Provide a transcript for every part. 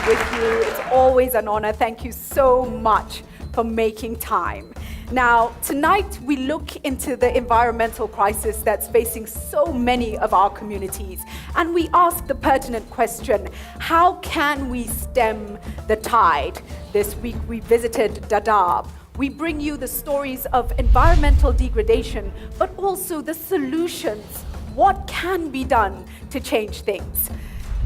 with you. It's always an honor. Thank you so much for making time. Now, tonight we look into the environmental crisis that's facing so many of our communities. And we ask the pertinent question, how can we stem the tide? This week we visited Dadaab. We bring you the stories of environmental degradation, but also the solutions. What can be done to change things?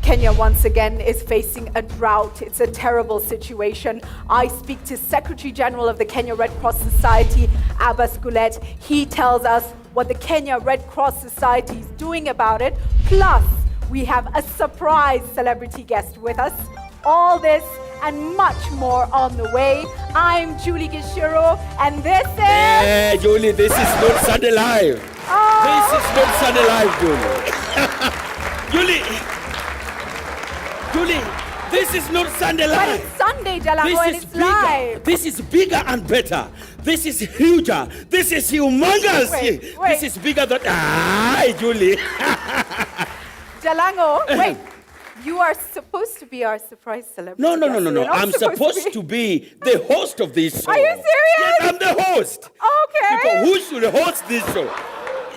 Kenya once again is facing a drought. It's a terrible situation. I speak to Secretary General of the Kenya Red Cross Society, Abbas Gulet. He tells us what the Kenya Red Cross Society is doing about it. Plus, we have a surprise celebrity guest with us. All this and much more on the way. I'm Julie Gishiro, and this is... Hey, Julie, this is not Sunday Live. Oh. This is not Sunday Live, Julie. Julie, this is not Sunday Live. But it's Sunday, Jalango, and it's bigger. live. This is bigger and better. This is huger. This is humongous. Wait. This is bigger than... Hi, Julie. Jalango, wait. You are supposed to be our surprise celebrity. No. You're not I'm supposed to be the host of this show. Are you serious? Yes, I'm the host. Okay. People, who should host this show?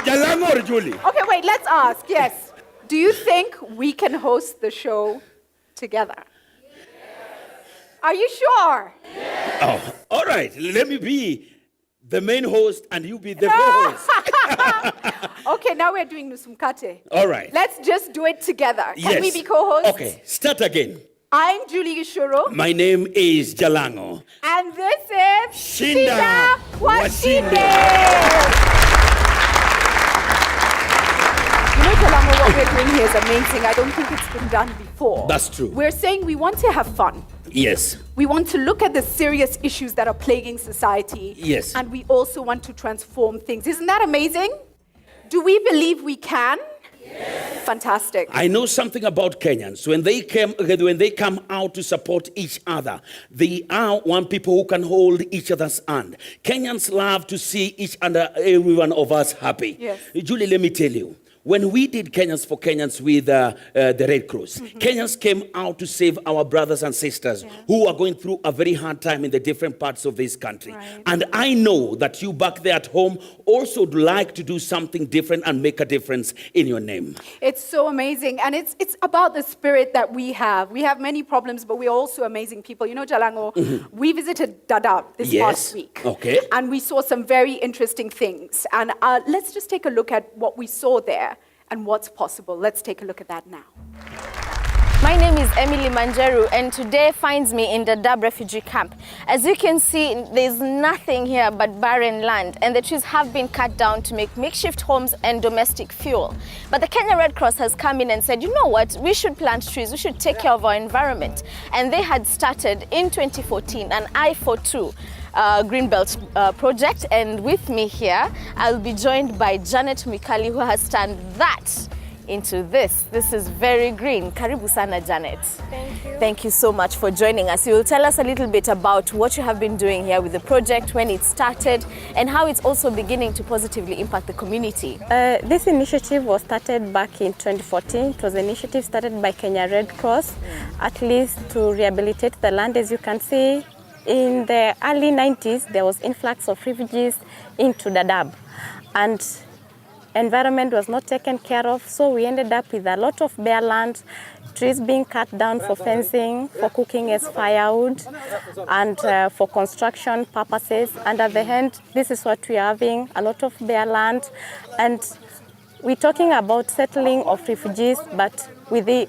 Jalango or Julie? Okay, wait, let's ask. Yes. Do you think we can host the show together? Yes. Are you sure? Yes. Oh, all right. Let me be the main host and you be the co-host. Okay, now we're doing Nusumkate. All right. Let's just do it together. Can Yes. we be co-hosts? Okay, start again. I'm Julie Gishuro. My name is Jalango. And this is Shinda Washinde. You know, Jalango, what we're doing here is amazing. I don't think it's been done before. That's true. We're saying we want to have fun. Yes. We want to look at the serious issues that are plaguing society. Yes. And we also want to transform things. Isn't that amazing? Do we believe we can? Yes. Fantastic. I know something about Kenyans. When they come out to support each other, they are one people who can hold each other's hand. Kenyans love to see each and every one of us happy. Yes. Julie, let me tell you. When we did Kenyans for Kenyans with the Red Cross, Kenyans came out to save our brothers and sisters who are going through a very hard time in the different parts of this country. Right. And I know that you back there at home also would like to do something different and make a difference in your name. It's so amazing. And it's about the spirit that we have. We have many problems, but we're also amazing people. You know, Jalango, we visited Dadaab this past week. Okay. And we saw some very interesting things. And let's just take a look at what we saw there and what's possible. Let's take a look at that now. My name is Emily Manjeru, and today finds me in the Dadaab refugee camp. As you can see, there's nothing here but barren land, and the trees have been cut down to make makeshift homes and domestic fuel. But the Kenya Red Cross has come in and said, you know what, we should plant trees, we should take care of our environment. And they had started in 2014 an I42 Greenbelt project, and with me here, I'll be joined by Janet Mikali, who has turned that into this. This is very green. Karibu sana, Janet. Thank you. Thank you so much for joining us. You will tell us a little bit about what you have been doing here with the project, when it started, and how it's also beginning to positively impact the community. This initiative was started back in 2014. It was an initiative started by Kenya Red Cross, at least to rehabilitate the land. As you can see, in the early 90s, there was influx of refugees into Dadaab, and environment was not taken care of, so we ended up with a lot of bare land, trees being cut down for fencing, for cooking as firewood, and for construction purposes. And at the end, this is what we are having, a lot of bare land. And we're talking about settling of refugees, but with the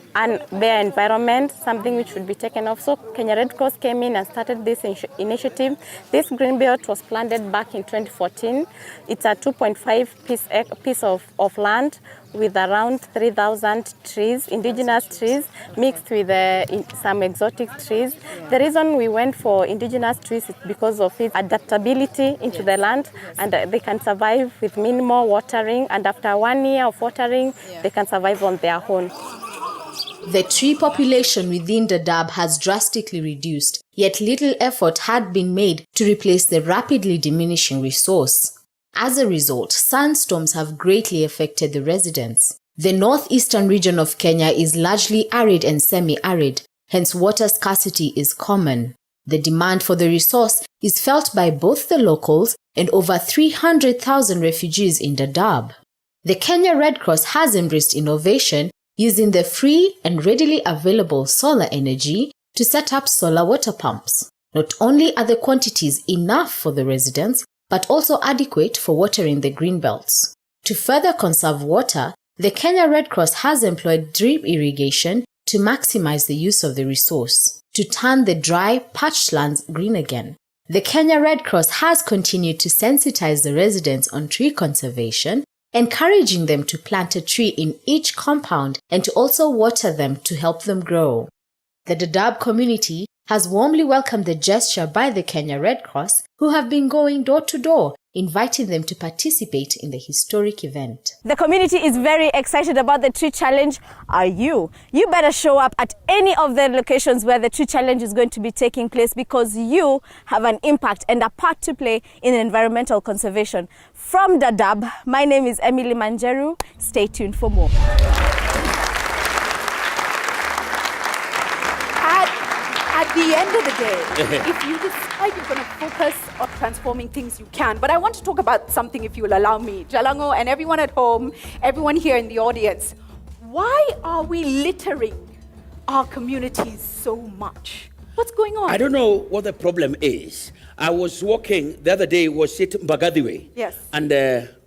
bare environment, something which should be taken off. So Kenya Red Cross came in and started this initiative. This green belt was planted back in 2014. It's a 2.5 piece of land with around 3,000 trees, indigenous trees, mixed with some exotic trees. The reason we went for indigenous trees is because of its adaptability into the land, and they can survive with minimal watering, and after 1 year of watering, they can survive on their own. The tree population within Dadaab has drastically reduced, yet little effort had been made to replace the rapidly diminishing resource. As a result, sandstorms have greatly affected the residents. The northeastern region of Kenya is largely arid and semi-arid, hence water scarcity is common. The demand for the resource is felt by both the locals and over 300,000 refugees in Dadaab. The Kenya Red Cross has embraced innovation using the free and readily available solar energy to set up solar water pumps. Not only are the quantities enough for the residents, but also adequate for watering the green belts. To further conserve water, the Kenya Red Cross has employed drip irrigation to maximize the use of the resource, to turn the dry, parched lands green again. The Kenya Red Cross has continued to sensitize the residents on tree conservation, encouraging them to plant a tree in each compound and to also water them to help them grow. The Dadaab community has warmly welcomed the gesture by the Kenya Red Cross, who have been going door to door, inviting them to participate in the historic event. The community is very excited about the tree challenge. Are you? You better show up at any of the locations where the tree challenge is going to be taking place, because you have an impact and a part to play in environmental conservation. From Dadaab, my name is Emily Manjeru. Stay tuned for more. At the end of the day, if you decide you're going to focus on transforming things, you can. But I want to talk about something, if you will allow me. Jalango and everyone at home, everyone here in the audience, why are we littering our communities so much? What's going on? I don't know what the problem is. I was walking the other day, was it Mbagathi? Yes. And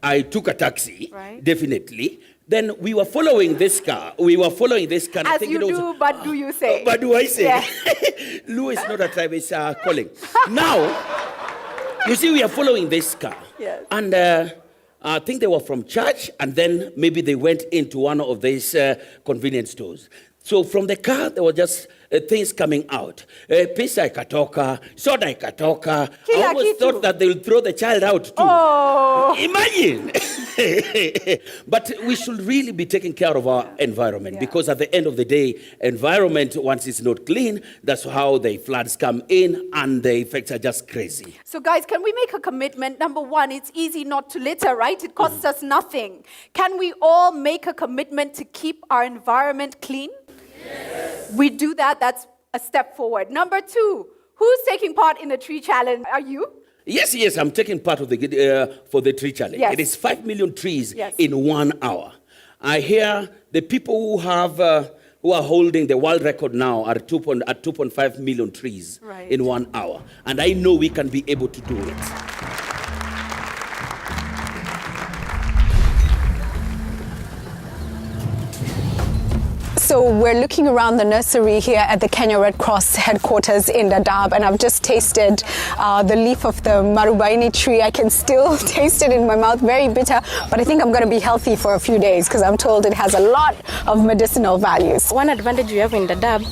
I took a taxi, Right. definitely. Then we were following this car. And I As think you it was, do, but do you say? But do I say? Yeah. Lou is not a driver, it's calling. Now, you see, we are following this car. Yes. And I think they were from church, and then maybe they went into one of these convenience stores. So from the car, there were just things coming out. Pisa ikatoka, soda ikatoka. Kila I almost kitu. thought that they would throw the child out too. Oh. Imagine. But we should really be taking care of our environment, because at the end of the day, environment, once it's not clean, that's how the floods come in and the effects are just crazy. So guys, can we make a commitment? Number one, it's easy not to litter, right? It costs us nothing. Can we all make a commitment to keep our environment clean? Yes. We do that, that's a step forward. Number two, who's taking part in the tree challenge? Are you? Yes, I'm taking part of the for the tree challenge. Yes. It is 5 million trees Yes. in 1 hour. I hear the people who are holding the world record now are at 2.5 million trees Right. in 1 hour, and I know we can be able to do it. So we're looking around the nursery here at the Kenya Red Cross headquarters in Dadaab, and I've just tasted the leaf of the marubaini tree. I can still taste it in my mouth, very bitter, but I think I'm going to be healthy for a few days because I'm told it has a lot of medicinal values. One advantage we have in Dadaab,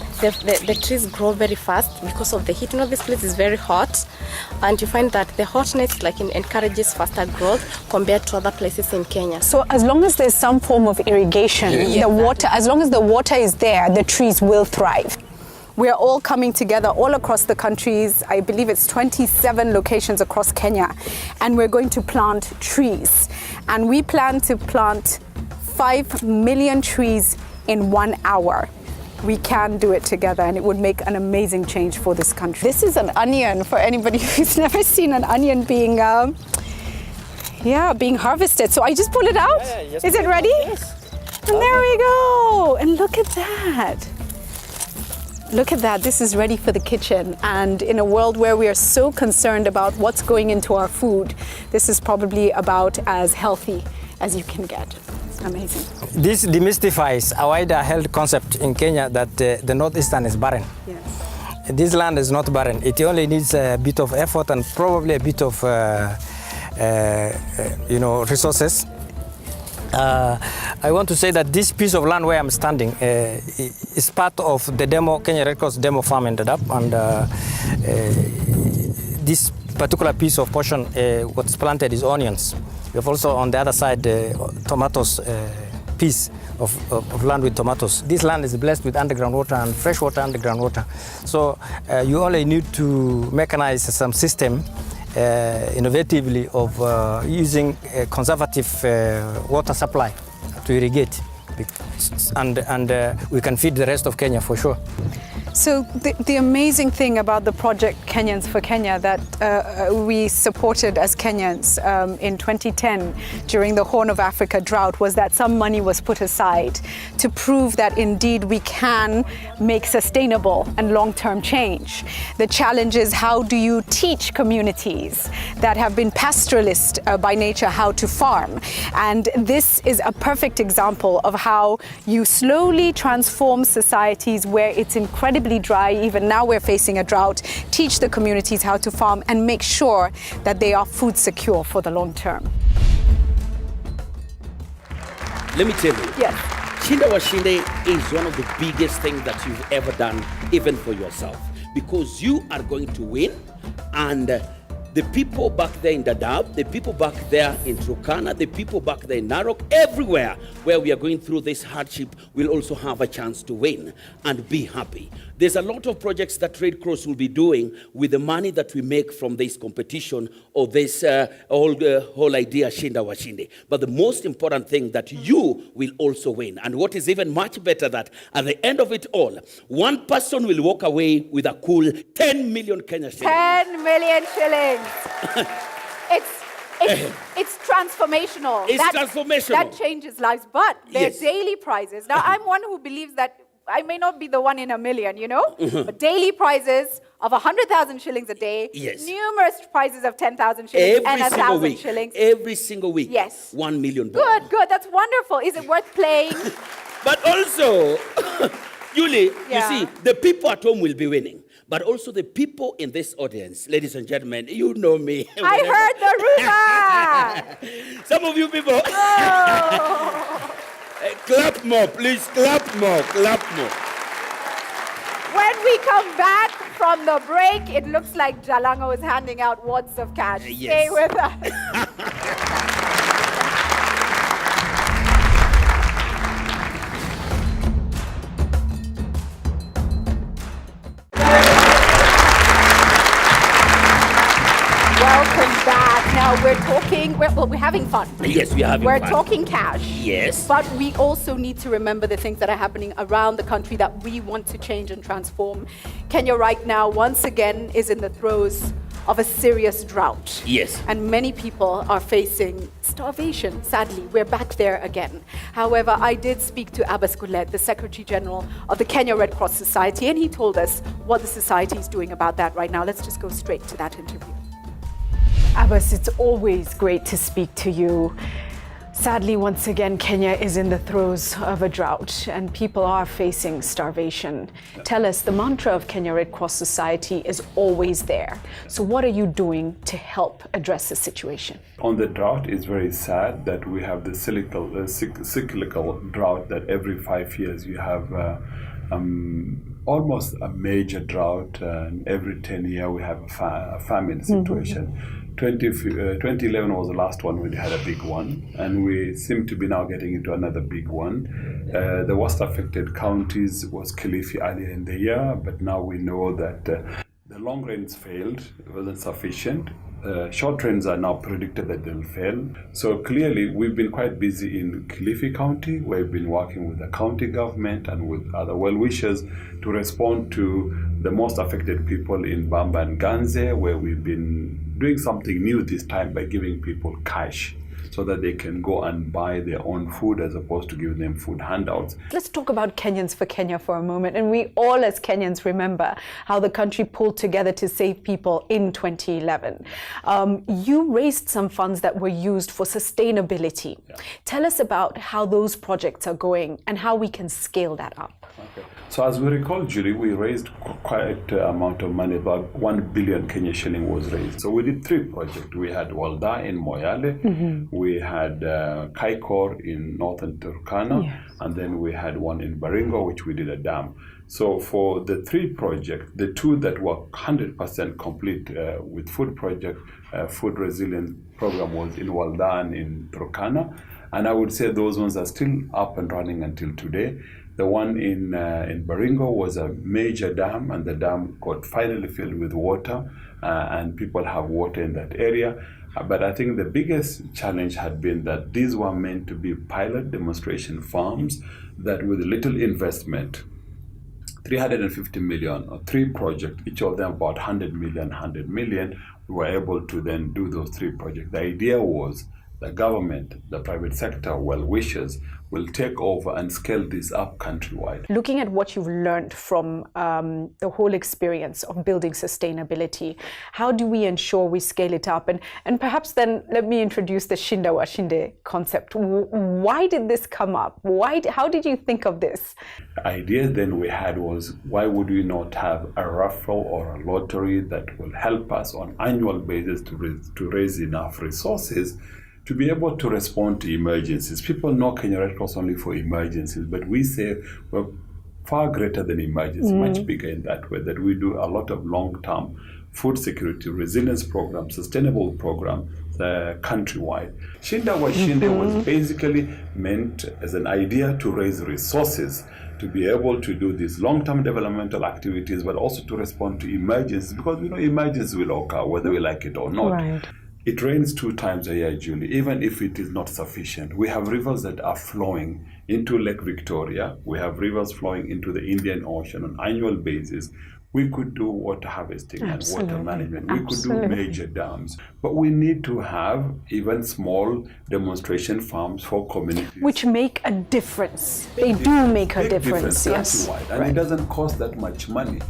the trees grow very fast because of the heat. You know, this place is very hot, and you find that the hotness encourages faster growth compared to other places in Kenya. So as long as there's some form of irrigation, the water, as long as the water is there, the trees will thrive. We're all coming together all across the countries. I believe it's 27 locations across Kenya, and we're going to plant trees. And we plan to plant 5 million trees in 1 hour. We can do it together, and it would make an amazing change for this country. This is an onion for anybody who's never seen an onion being being harvested. So I just pull it out. Is it ready? Yes. And there we go. And look at that. Look at that. This is ready for the kitchen. And in a world where we are so concerned about what's going into our food, this is probably about as healthy as you can get. It's amazing. This demystifies a wider health concept in Kenya that the Northeastern is barren. Yes. This land is not barren. It only needs a bit of effort and probably a bit of resources. I want to say that this piece of land where I'm standing is part of the Kenya Red Cross demo farm in Dadaab, and this particular piece of portion, what's planted is onions. We have also on the other side tomatoes, piece of land with tomatoes. This land is blessed with underground water and fresh water underground water. So you only need to mechanize some system innovatively of using a conservative water supply to irrigate. and we can feed the rest of Kenya for sure. So the amazing thing about the project Kenyans for Kenya that we supported as Kenyans in 2010 during the Horn of Africa drought was that some money was put aside to prove that indeed we can make sustainable and long-term change. The challenge is, how do you teach communities that have been pastoralist by nature how to farm? And this is a perfect example of how you slowly transform societies where it's incredibly dry. Even now we're facing a drought. Teach the communities how to farm and make sure that they are food secure for the long term. Let me tell you. Yes. Shinda Washinde is one of the biggest things that you've ever done, even for yourself, because you are going to win, and the people back there in Dadaab, the people back there in Turkana, the people back there in Narok, everywhere where we are going through this hardship will also have a chance to win and be happy. There's a lot of projects that Red Cross will be doing with the money that we make from this competition or this whole idea, Shinda Washinde. But the most important thing that you will also win. And what is even much better, that at the end of it all, one person will walk away with a cool 10 million Kenya shillings. 10 million shillings. It's transformational. It's transformational. That changes lives. But they're Yes. daily prizes. Now, I'm one who believes that I may not be the one in a million, you know? But daily prizes of 100,000 shillings a day. Yes. Numerous prizes of 10,000 shillings and 1,000 shillings. Every single week. Yes. $1 million. Good. That's wonderful. Is it worth playing? But also, Julie, Yeah. you see, the people at home will be winning. But also the people in this audience, ladies and gentlemen, you know me. I heard the rumor. Some of you people. Oh. Clap more, please. Clap more. When we come back from the break, it looks like Jalango is handing out wads of cash. Yes. Stay with us. Welcome back. Now we're talking, we're having fun. Yes, we are having We're fun. talking cash. Yes. But we also need to remember the things that are happening around the country that we want to change and transform. Kenya right now, once again, is in the throes of a serious drought. Yes. And many people are facing starvation. Sadly, we're back there again. However, I did speak to Abbas Goulet, the Secretary General of the Kenya Red Cross Society, and he told us what the society is doing about that right now. Let's just go straight to that interview. Abbas, it's always great to speak to you. Sadly, once again, Kenya is in the throes of a drought and people are facing starvation. Tell us, the mantra of Kenya Red Cross Society is always there. So what are you doing to help address the situation? On the drought, it's very sad that we have the cyclical drought that every 5 years you have almost a major drought, and every 10 years we have a famine situation. 2011 was the last one when we had a big one, and we seem to be now getting into another big one. The worst affected counties was Kilifi earlier in the year, but now we know that the long rains failed, it wasn't sufficient. Short rains are now predicted that they'll fail. So clearly, we've been quite busy in Kilifi County. We've been working with the county government and with other well-wishers to respond to the most affected people in Bamba and Ganze, where we've been doing something new this time by giving people cash so that they can go and buy their own food as opposed to giving them food handouts. Let's talk about Kenyans for Kenya for a moment. And we all as Kenyans remember how the country pulled together to save people in 2011. You raised some funds that were used for sustainability. Yeah. Tell us about how those projects are going and how we can scale that up. Okay. So as we recall, Julie, we raised quite an amount of money, about 1 billion Kenya shilling was raised. So we did 3 projects. We had Walda in Moyale, we had Kaikor in northern Turkana, and then we had one in Baringo, which we did a dam. So for the 3 projects, the 2 that were 100% complete with food project, food resilience program was in Walda and in Turkana. And I would say those ones are still up and running until today. The one in Baringo was a major dam, and the dam got finally filled with water, and people have water in that area. But I think the biggest challenge had been that these were meant to be pilot demonstration farms that with little investment, 350 million or 3 projects, each of them about 100 million, we were able to then do those 3 projects. The idea was the government, the private sector, well-wishers, will take over and scale this up countrywide. Looking at what you've learned from the whole experience of building sustainability, how do we ensure we scale it up? And perhaps then let me introduce the Shinda Washinde concept. Why did this come up? How did you think of this? The idea then we had was, why would we not have a raffle or a lottery that will help us on annual basis to raise enough resources to be able to respond to emergencies. People know Kenya Red Cross only for emergencies, but we say we're far greater than emergencies, much bigger in that way, that we do a lot of long-term food security, resilience programs, sustainable programs countrywide. Shinda Washinde was basically meant as an idea to raise resources to be able to do these long-term developmental activities, but also to respond to emergencies, because we know emergencies will occur whether we like it or not. Right. It rains 2 times a year, Julie, even if it is not sufficient. We have rivers that are flowing into Lake Victoria. We have rivers flowing into the Indian Ocean on an annual basis. We could do water harvesting and water management. We could do major dams. But we need to have even small demonstration farms for communities. Which make a difference. They do make a difference, yes. And it doesn't cost that much money.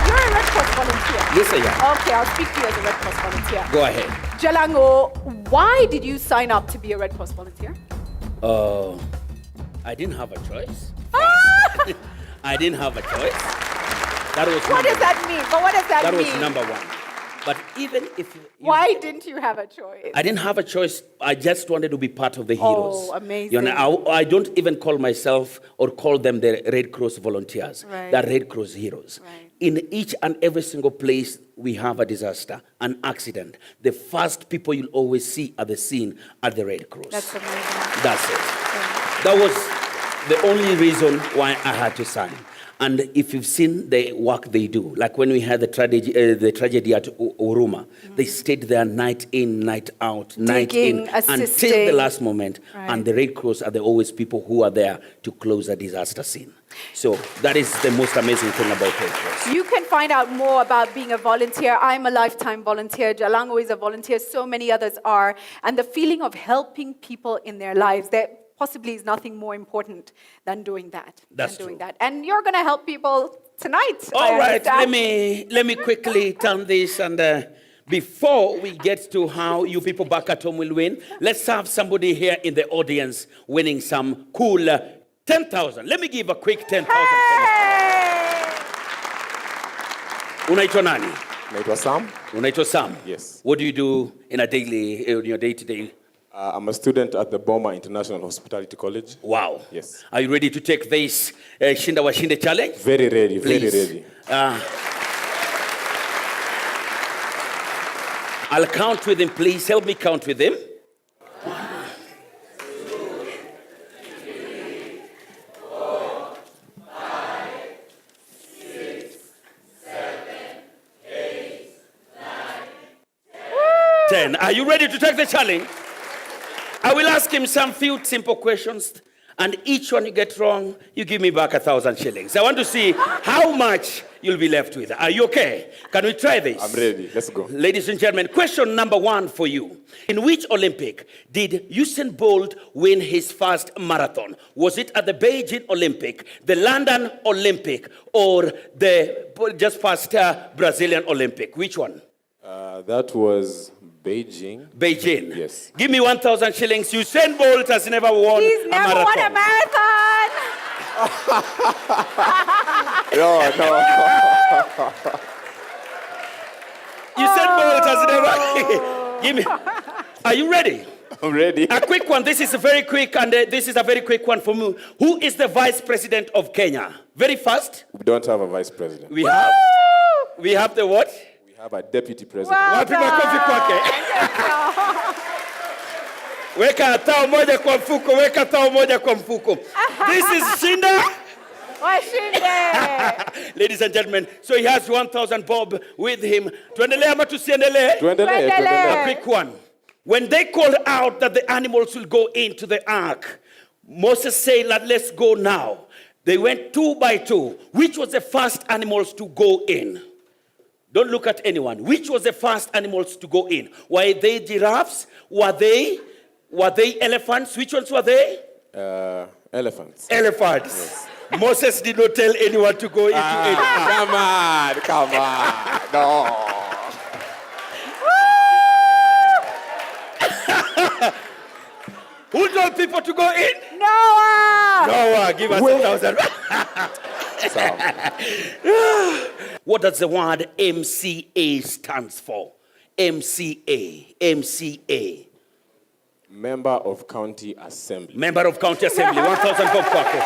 You're a Red Cross volunteer. Yes, I am. Okay, I'll speak to you as a Red Cross volunteer. Go ahead. Jalango, why did you sign up to be a Red Cross volunteer? I didn't have a choice. I didn't have a choice. That was What does that mean? But what does that mean? That was number one. But even if why didn't you have a choice? I didn't have a choice. I just wanted to be part of the heroes. Oh, amazing. You know, I don't even call myself or call them the Red Cross volunteers. Right. They're Red Cross heroes. Right. In each and every single place we have a disaster, an accident, the first people you'll always see at the scene are the Red Cross. That's amazing. That's it. Yeah. That was the only reason why I had to sign. And if you've seen the work they do, like when we had the tragedy at Oruma, they stayed there night in, night out, night in, until the last moment. Right. And the Red Cross are always people who are there to close a disaster scene. So that is the most amazing thing about Red Cross. You can find out more about being a volunteer. I'm a lifetime volunteer. Jalango is a volunteer. So many others are. And the feeling of helping people in their lives, that possibly is nothing more important than doing that. That's true. And you're going to help people tonight. All right, let me quickly turn this, and before we get to how you people back at home will win, let's have somebody here in the audience winning some cool 10,000. Let me give a quick 10,000. Hey! Unaitwa nani? Unaitwa Sam. Unaitwa Sam? Yes. What do you do in your day-to-day? I'm a student at the Boma International Hospitality College. Wow. Yes. Are you ready to take this Shinda Washinde challenge? Very ready, Please. very ready. I'll count with him, please. Help me count with him. 1, 2, 3, 4, 5, 6, 7, 8, 9, 10. Are you ready to take the challenge? I will ask him some few simple questions, and each one you get wrong, you give me back 1,000 shillings. I want to see how much you'll be left with. Are you okay? Can we try this? I'm ready. Let's go. Ladies and gentlemen, question number 1 for you. In which Olympic did Usain Bolt win his first marathon? Was it at the Beijing Olympic, the London Olympic, or the just past Brazilian Olympic? Which one? That was Beijing. Beijing. Yes. Give me 1,000 shillings. Usain Bolt has never won He's never won a marathon. No. Usain Bolt has never. Give me. Are you ready? I'm ready. A quick one. This is very quick, and this is a very quick one for me. Who is the Vice President of Kenya? Very fast. We don't have a vice president. We have the what? We have a deputy president. Wapi makofi kwake? Weka tao moja kwa mfuko, weka tao moja kwa mfuko. This is Shinda Washinde. Ladies and gentlemen, so he has 1,000 bob with him. Tuendelee ama tusiendelee? Tuendelee. A quick one. When they called out that the animals will go into the ark, Moses said, let's go now. They went 2 by 2. Which was the first animals to go in? Don't look at anyone. Which was the first animals to go in? Were they giraffes? Were they elephants? Which ones were they? Elephants. Elephants. Yes. Moses did not tell anyone to go into any ark. Come on. No. Who told people to go in? Noah. Give us 1,000. What does the word MCA stands for? MCA. Member of County Assembly. Member of County Assembly. 1,000 bob kwake.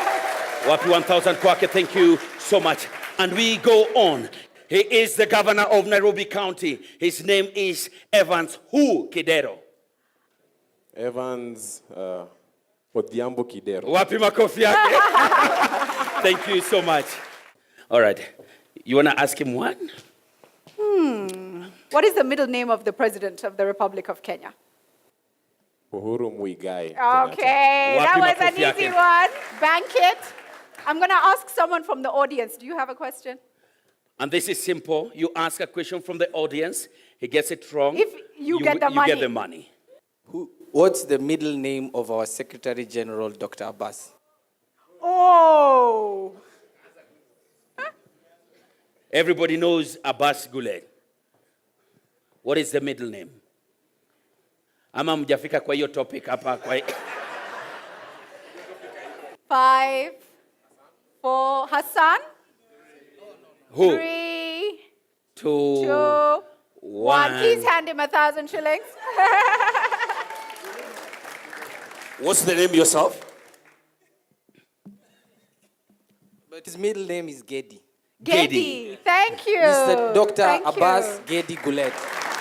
Wapi 1,000 kwake. Thank you so much. And we go on. He is the governor of Nairobi County. His name is Evans Kidero. Evans Odhiambo Kidero. Wapi makofi yake. Thank you so much. All right. You want to ask him one? What is the middle name of the President of the Republic of Kenya? Uhuru Muigai. Okay, that Wapi was an makofi easy yake. one. Bank it. I'm going to ask someone from the audience. Do you have a question? And this is simple. You ask a question from the audience. He gets it wrong. If you get the you money. get the money. What's the middle name of our Secretary General, Dr. Abbas? Oh. Everybody knows Abbas Guled. What is the middle name? Ama mjafika kwa hiyo topic hapa kwa 5, 4, Hassan. Who? 3, 2, 2, 1. 1. Please hand him 1,000 shillings. What's the name yourself? But his middle name is Gedi. Gedi. Thank you. Mr. Dr. Thank Abbas you. Gedi Gulet.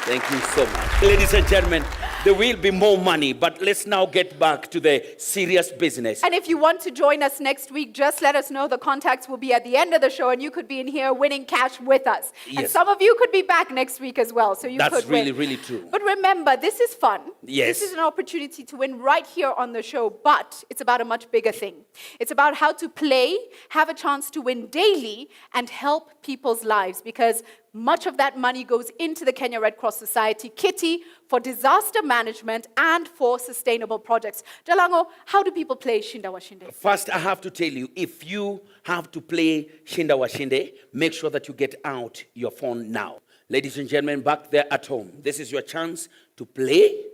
Thank you so much. Ladies and gentlemen, there will be more money, but let's now get back to the serious business. And if you want to join us next week, just let us know. The contacts will be at the end of the show, and you could be in here winning cash with us. And Yes. some of you could be back next week as well, so you That's could win. really, really true. But remember, this is fun. Yes. This is an opportunity to win right here on the show, but it's about a much bigger thing. It's about how to play, have a chance to win daily, and help people's lives, because much of that money goes into the Kenya Red Cross Society kitty for disaster management and for sustainable projects. Jalango, how do people play Shinda Washinde? First, I have to tell you, if you have to play Shinda Washinde, make sure that you get out your phone now. Ladies and gentlemen, back there at home, this is your chance to play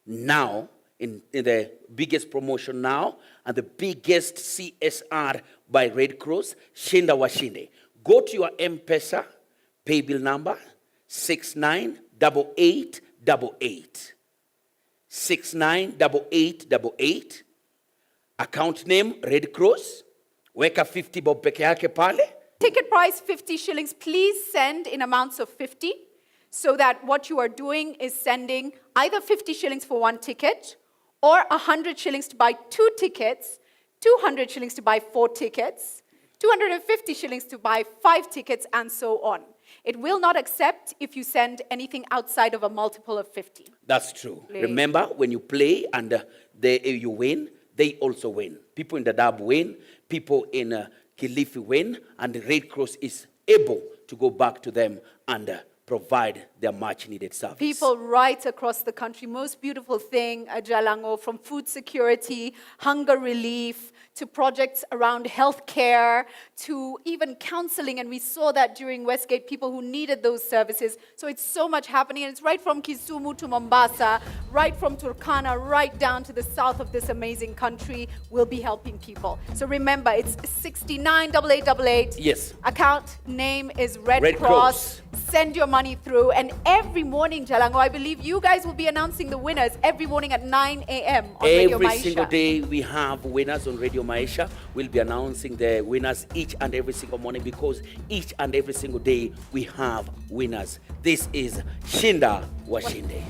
now in the biggest promotion now and the biggest CSR by Red Cross, Shinda Washinde. Go to your M-Pesa pay bill number 698888. 698888. Account name Red Cross. Weka 50 bob peke yake pale. Ticket price 50 shillings. Please send in amounts of 50, so that what you are doing is sending either 50 shillings for 1 ticket, or 100 shillings to buy 2 tickets, 200 shillings to buy 4 tickets, 250 shillings to buy 5 tickets, and so on. It will not accept if you send anything outside of a multiple of 50. That's true. Play. Remember, when you play and you win, they also win. People in the Dab win, people in Kilifi win, and the Red Cross is able to go back to them and provide their much-needed service. People right across the country, most beautiful thing, Jalango, from food security, hunger relief, to projects around healthcare, to even counseling. And we saw that during Westgate, people who needed those services. So it's so much happening. And it's right from Kisumu to Mombasa, right from Turkana, right down to the south of this amazing country. We'll be helping people. So remember, it's 698888. Yes. Account name is Red Red Cross. Cross. Send your money through. And every morning, Jalango, I believe you guys will be announcing the winners every morning at 9 a.m. on Radio Every Maisha. single day we have winners on Radio Maisha. We'll be announcing the winners each and every single morning, because each and every single day we have winners. This is Shinda Washinde.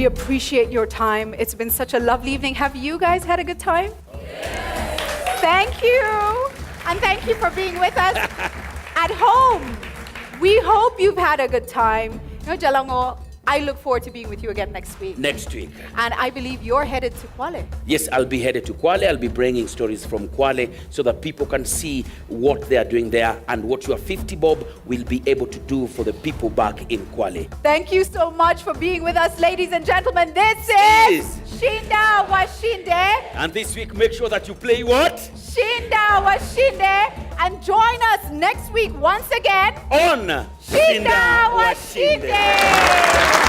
We appreciate your time. It's been such a lovely evening. Have you guys had a good time? Thank you. And thank you for being with us at home. We hope you've had a good time. Jalango, I look forward to being with you again next week. Next week. And I believe you're headed to Kwale. Yes, I'll be headed to Kwale. I'll be bringing stories from Kwale so that people can see what they are doing there and what your 50 bob will be able to do for the people back in Kwale. Thank you so much for being with us, ladies and gentlemen. This is Shinda Washinde. And this week, make sure that you play what? Shinda Washinde. And join us next week once again On Shinda Washinde.